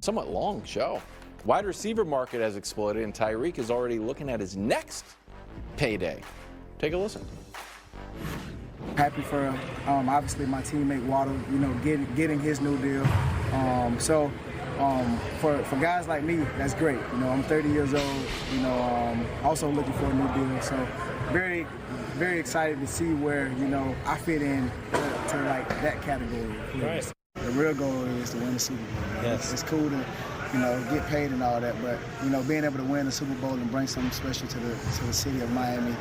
Somewhat long show. Wide receiver market has exploded, and Tyreek is already looking at his next payday. Take a listen. Happy for obviously my teammate Waddle, getting his new deal. For guys like me, that's great. I'm 30 years old. Also looking for a new deal. So very, very excited to see where I fit in to like that category. Right. The real goal is to win the Super Bowl. Yes. It's cool to get paid and all that, but being able to win the Super Bowl and bring something special to the city of Miami.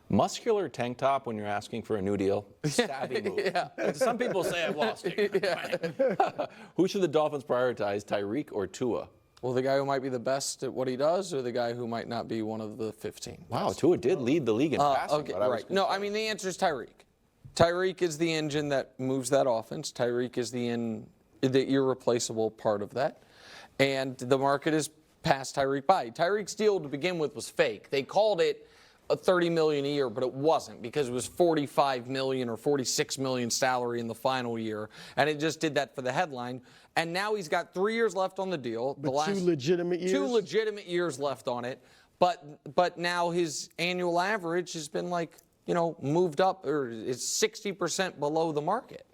Muscular tank top when you're asking for a new deal. Savvy move. Yeah. Some people say I've lost it. Who should the Dolphins prioritize, Tyreek or Tua? Well, the guy who might be the best at what he does, or the guy who might not be one of the 15. Wow, Tua did lead the league in passing. Okay, right. No, I mean, the answer is Tyreek. Tyreek is the engine that moves that offense. Tyreek is the irreplaceable part of that. And the market has passed Tyreek by. Tyreek's deal to begin with was fake. They called it a $30 million a year, but it wasn't, because it was $45 million or $46 million salary in the final year, and it just did that for the headline. And now he's got 3 years left on the deal. But 2 legitimate years? 2 legitimate years left on it. But now his annual average has been moved up, or is 60% below the market.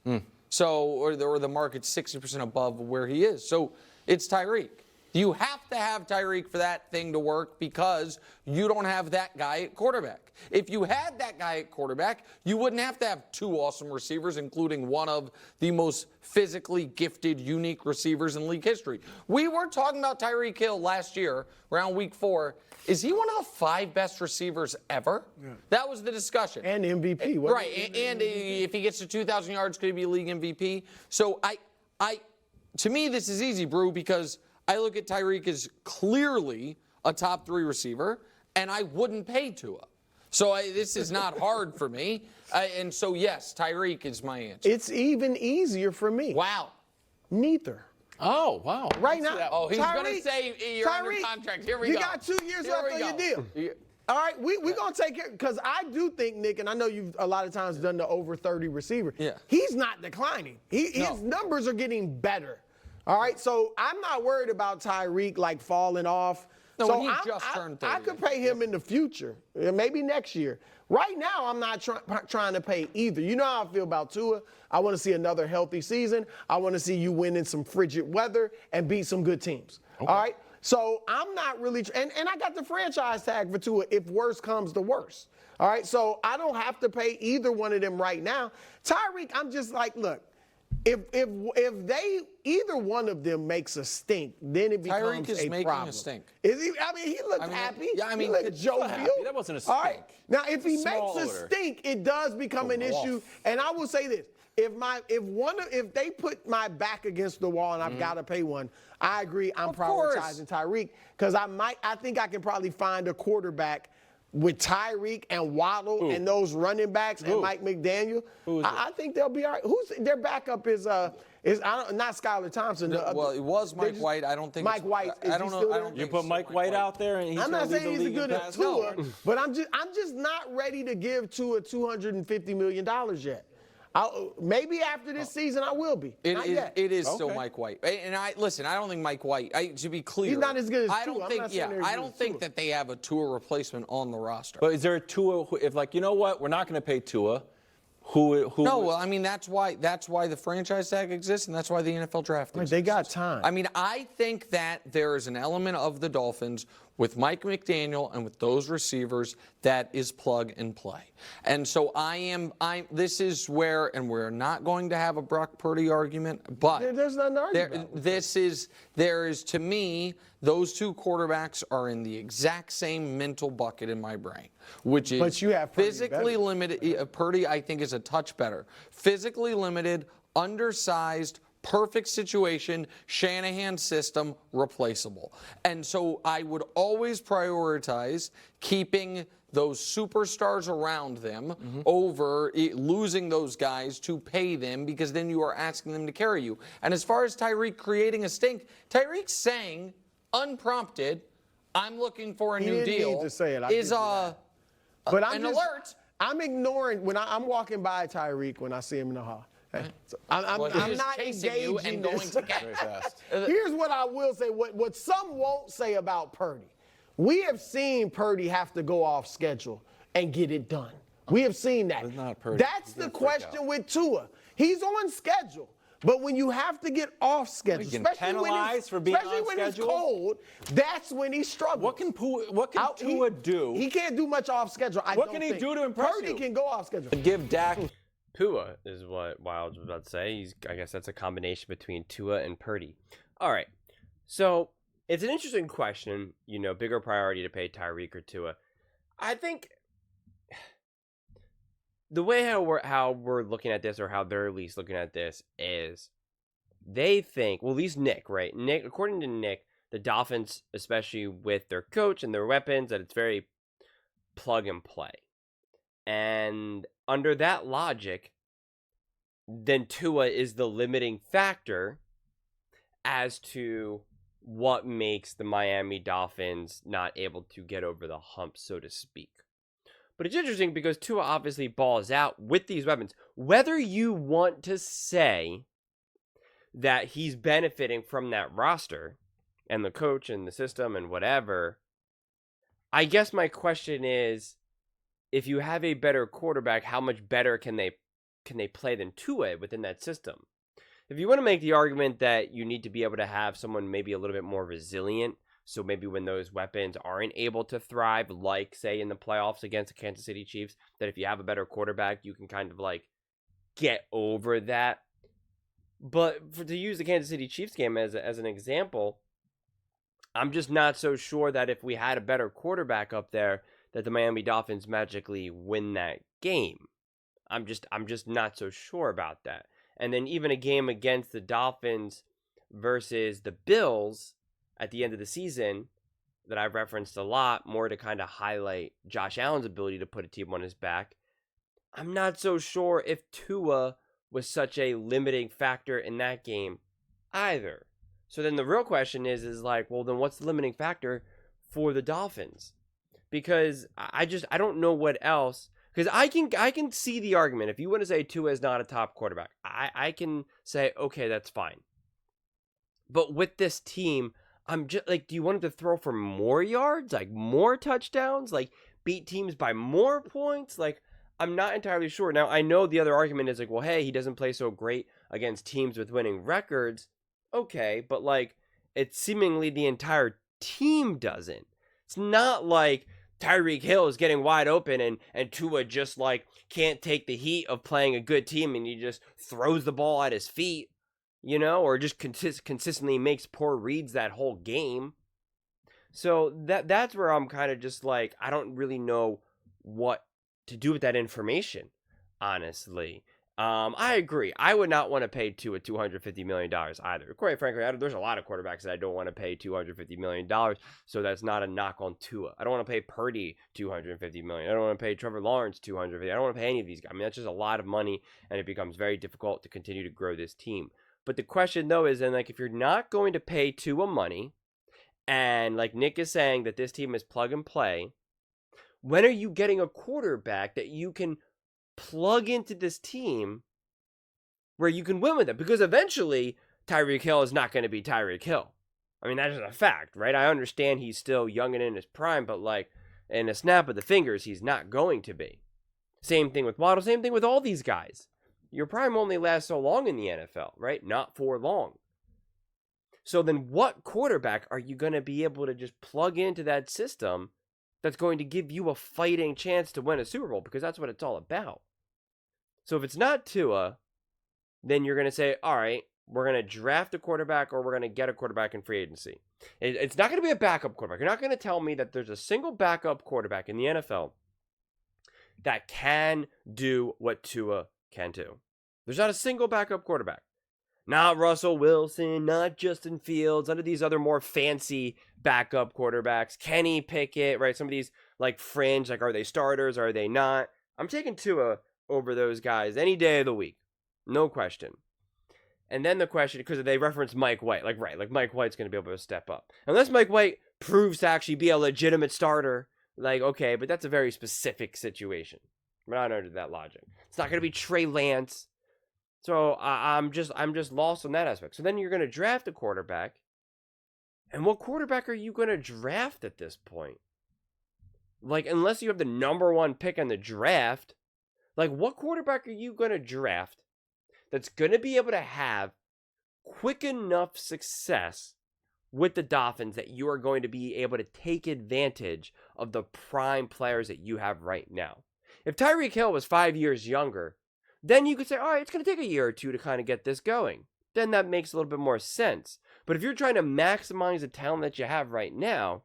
So, or the market's 60% above where he is. So it's Tyreek. You have to have Tyreek for that thing to work, because you don't have that guy at quarterback. If you had that guy at quarterback, you wouldn't have to have 2 awesome receivers, including one of the most physically gifted, unique receivers in league history. We were talking about Tyreek Hill last year, around week 4. Is he one of the 5 best receivers ever? Yeah. That was the discussion. And MVP. Right, and if he gets to 2,000 yards, could he be a league MVP? So to me, this is easy, Brew, because I look at Tyreek as clearly a top 3 receiver, and I wouldn't pay Tua. So this is not hard for me. And so, yes, Tyreek is my answer. It's even easier for me. Wow. Neither. Oh, wow. Right now. Oh, he's going to say you're under contract. Here we go. You got 2 years left on your deal. All right, we're going to take care, because I do think, Nick, and I know you've a lot of times done the over 30 receiver. Yeah. He's not declining. His numbers are getting better. All right, so I'm not worried about Tyreek falling off. No, so he just turned 30. I could pay him in the future, maybe next year. Right now, I'm not trying to pay either. You know how I feel about Tua. I want to see another healthy season. I want to see you win in some frigid weather and beat some good teams. Okay. All right, so I'm not really, and I got the franchise tag for Tua if worse comes to worse. All right, so I don't have to pay either one of them right now. Tyreek, I'm just look. If they either one of them makes a stink, then it becomes Tyreek is making problem. A stink. Is he? I mean, he looked happy. Yeah, he looked jovial. That wasn't a stink. All right. Now, if he makes a stink, it does become an issue. And I will say this: if they put my back against the wall and I've got to pay one, I agree. I'm prioritizing Tyreek, because I think I can probably find a quarterback with Tyreek and Waddle and those running backs and Mike McDaniel. I think they'll be all right. Their backup is not Skylar Thompson. Well, it was Mike White. I don't think Mike White. I don't know. You put Mike White out there, and he's I'm not saying he's good at Tua, No. but I'm just not ready to give Tua $250 million yet. Maybe after this season I will be. It is still Mike White. And I don't think Mike White, to be clear, he's not as good as Tua. I don't think that they have a Tua replacement on the roster. But is there a Tua if you know what, we're not going to pay Tua? Who? No, well, I mean that's why the franchise tag exists, and that's why the NFL draft exists. They got time. I mean, I think that there is an element of the Dolphins with Mike McDaniel and with those receivers that is plug and play. And so this is where, and we're not going to have a Brock Purdy argument, but there's nothing to argue about. There is to me, those 2 quarterbacks are in the exact same mental bucket in my brain, which is but you have physically limited. Purdy, I think, is a touch better. Physically limited, undersized, perfect situation, Shanahan system, replaceable. And so I would always prioritize keeping those superstars around them over losing those guys to pay them, because then you are asking them to carry you. And as far as Tyreek creating a stink, Tyreek saying, unprompted, I'm looking for a new deal, need to say it. is an alert. I'm ignoring when I'm walking by Tyreek when I see him in the hall. I'm Well, he's not chasing you engaging and going this. to get Very fast. Here's what I will say, what some won't say about Purdy. We have seen Purdy have to go off schedule and get it done. We have seen that. But not Purdy. That's He's the gonna freak question out. with Tua. He's on schedule. But when you have to get off schedule, You can penalize for being especially on when schedule? it's cold, that's when he struggles. What can Tua do? He can't do much off schedule. What can he do to impress Purdy you? can go off schedule. Give Dak. Tua is what Wild was about to say. I guess that's a combination between Tua and Purdy. All right. So it's an interesting question, bigger priority to pay Tyreek or Tua. I think the way how we're looking at this, or how they're at least looking at this, is they think, well, at least Nick, right? Nick, according to Nick, the Dolphins, especially with their coach and their weapons, that it's very plug and play. And under that logic, then Tua is the limiting factor as to what makes the Miami Dolphins not able to get over the hump, so to speak. But it's interesting because Tua obviously balls out with these weapons. Whether you want to say that he's benefiting from that roster and the coach and the system and whatever, I guess my question is, if you have a better quarterback, how much better can they play than Tua within that system? If you want to make the argument that you need to be able to have someone maybe a little bit more resilient, so maybe when those weapons aren't able to thrive, like, say, in the playoffs against the Kansas City Chiefs, that if you have a better quarterback, you can kind of, get over that. But to use the Kansas City Chiefs game as an example, I'm just not so sure that if we had a better quarterback up there, that the Miami Dolphins magically win that game. I'm just not so sure about that. And then even a game against the Dolphins versus the Bills at the end of the season that I've referenced a lot, more to kind of highlight Josh Allen's ability to put a team on his back. I'm not so sure if Tua was such a limiting factor in that game either. So then the real question is well, then what's the limiting factor for the Dolphins? Because I don't know what else. Because I can see the argument. If you want to say Tua is not a top quarterback, I can say, okay, that's fine. But with this team, I'm just do you want him to throw for more yards, more touchdowns, beat teams by more points? I'm not entirely sure. Now, I know the other argument is well, hey, he doesn't play so great against teams with winning records. Okay, but it's seemingly the entire team doesn't. It's not like Tyreek Hill is getting wide open and Tua just can't take the heat of playing a good team and he just throws the ball at his feet, or just consistently makes poor reads that whole game. So that's where I'm kind of just I don't really know what to do with that information, honestly. I agree. I would not want to pay Tua $250 million either. Quite frankly, there's a lot of quarterbacks that I don't want to pay $250 million, so that's not a knock on Tua. I don't want to pay Purdy $250 million. I don't want to pay Trevor Lawrence $250 million. I don't want to pay any of these guys. That's just a lot of money, and it becomes very difficult to continue to grow this team. But the question, though, is then, if you're not going to pay Tua money, and Nick is saying that this team is plug and play, when are you getting a quarterback that you can plug into this team where you can win with it? Because eventually Tyreek Hill is not going to be Tyreek Hill. That is a fact, right? I understand he's still young and in his prime, but in a snap of the fingers, he's not going to be. Same thing with Waddle, same thing with all these guys. Your prime only lasts so long in the NFL, right? Not for long. So then what quarterback are you going to be able to just plug into that system that's going to give you a fighting chance to win a Super Bowl? Because that's what it's all about. So if it's not Tua, then you're going to say, all right, we're going to draft a quarterback or we're going to get a quarterback in free agency. It's not going to be a backup quarterback. You're not going to tell me that there's a single backup quarterback in the NFL that can do what Tua can do. There's not a single backup quarterback. Not Russell Wilson, not Justin Fields, none of these other more fancy backup quarterbacks. Kenny Pickett, right? Some of these fringe, are they starters? Are they not? I'm taking Tua over those guys any day of the week. No question. And then the question, because they reference Mike White, Mike White's going to be able to step up. Unless Mike White proves to actually be a legitimate starter, okay, but that's a very specific situation. We're not under that logic. It's not going to be Trey Lance. So I'm just lost on that aspect. So then you're going to draft a quarterback, and what quarterback are you going to draft at this point? Like, unless you have the number 1 pick in the draft, like, what quarterback are you going to draft that's going to be able to have quick enough success with the Dolphins that you are going to be able to take advantage of the prime players that you have right now? If Tyreek Hill was 5 years younger, then you could say, all right, it's going to take a year or two to kind of get this going. Then that makes a little bit more sense. But if you're trying to maximize the talent that you have right now,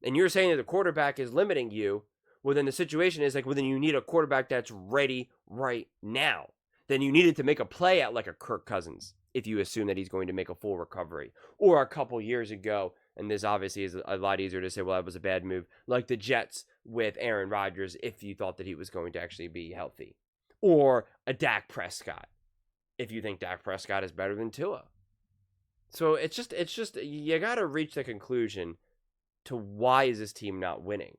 and you're saying that the quarterback is limiting you, well, then the situation is like, well, then you need a quarterback that's ready right now. Then you needed to make a play at like a Kirk Cousins, if you assume that he's going to make a full recovery. Or a couple years ago, and this obviously is a lot easier to say, well, that was a bad move, like the Jets with Aaron Rodgers, if you thought that he was going to actually be healthy. Or a Dak Prescott, if you think Dak Prescott is better than Tua. So it's just you got to reach the conclusion to why is this team not winning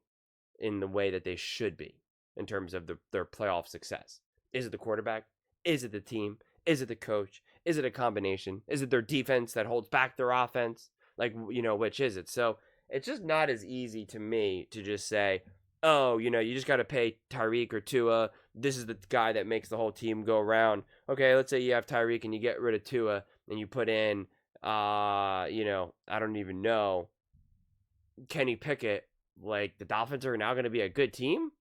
in the way that they should be in terms of their playoff success. Is it the quarterback? Is it the team? Is it the coach? Is it a combination? Is it their defense that holds back their offense? Like, which is it? So it's just not as easy to me to just say, oh, you just got to pay Tyreek or Tua. This is the guy that makes the whole team go around. Okay, let's say you have Tyreek and you get rid of Tua and you put in, I don't even know, Kenny Pickett. Like, the Dolphins are now going to be a good team?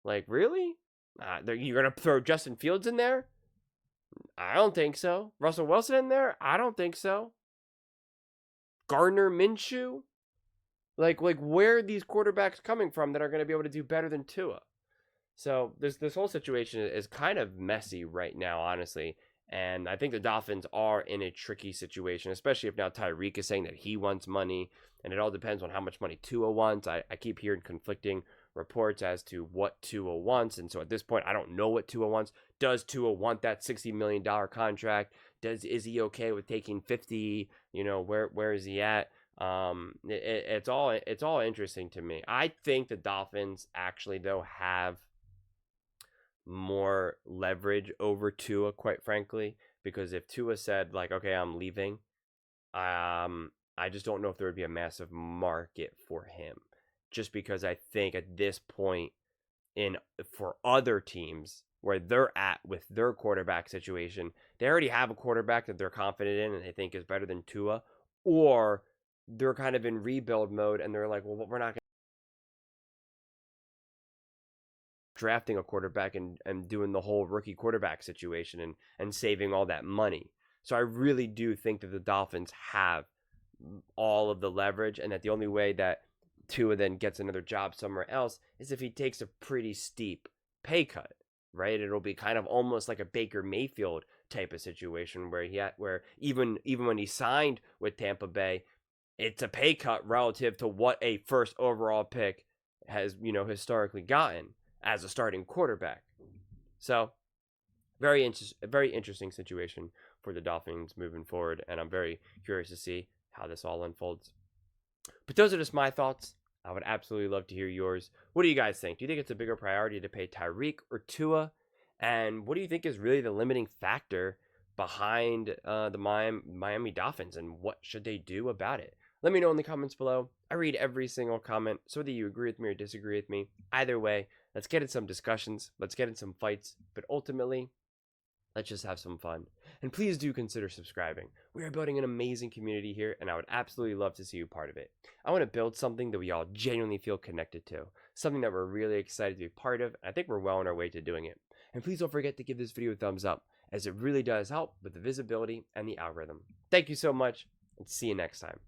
Like, really? You're going to throw Justin Fields in there? I don't think so. Russell Wilson in there? I don't think so. Gardner Minshew? Like where are these quarterbacks coming from that are going to be able to do better than Tua? So this whole situation is kind of messy right now, honestly. And I think the Dolphins are in a tricky situation, especially if now Tyreek is saying that he wants money. And it all depends on how much money Tua wants. I keep hearing conflicting reports as to what Tua wants. And so at this point, I don't know what Tua wants. Does Tua want that $60 million contract? Is he okay with taking 50? Where is he at? It's all interesting to me. I think the Dolphins actually, though, have more leverage over Tua, quite frankly, because if Tua said, like, okay, I'm leaving, I just don't know if there would be a massive market for him, just because I think at this point for other teams where they're at with their quarterback situation, they already have a quarterback that they're confident in and they think is better than Tua, or they're kind of in rebuild mode and they're like, well, we're not going to drafting a quarterback and doing the whole rookie quarterback situation and saving all that money. So I really do think that the Dolphins have all of the leverage, and that the only way that Tua then gets another job somewhere else is if he takes a pretty steep pay cut, right? It'll be kind of almost like a Baker Mayfield type of situation where even when he signed with Tampa Bay, it's a pay cut relative to what a first overall pick has, historically gotten as a starting quarterback. So very interesting situation for the Dolphins moving forward, and I'm very curious to see how this all unfolds. But those are just my thoughts. I would absolutely love to hear yours. What do you guys think? Do you think it's a bigger priority to pay Tyreek or Tua? And what do you think is really the limiting factor behind the Miami Dolphins, and what should they do about it? Let me know in the comments below. I read every single comment, so whether you agree with me or disagree with me, either way, let's get in some discussions, let's get in some fights, but ultimately, let's just have some fun. And please do consider subscribing. We are building an amazing community here, and I would absolutely love to see you part of it. I want to build something that we all genuinely feel connected to, something that we're really excited to be part of, and I think we're well on our way to doing it. And please don't forget to give this video a thumbs up, as it really does help with the visibility and the algorithm. Thank you so much, and see you next time.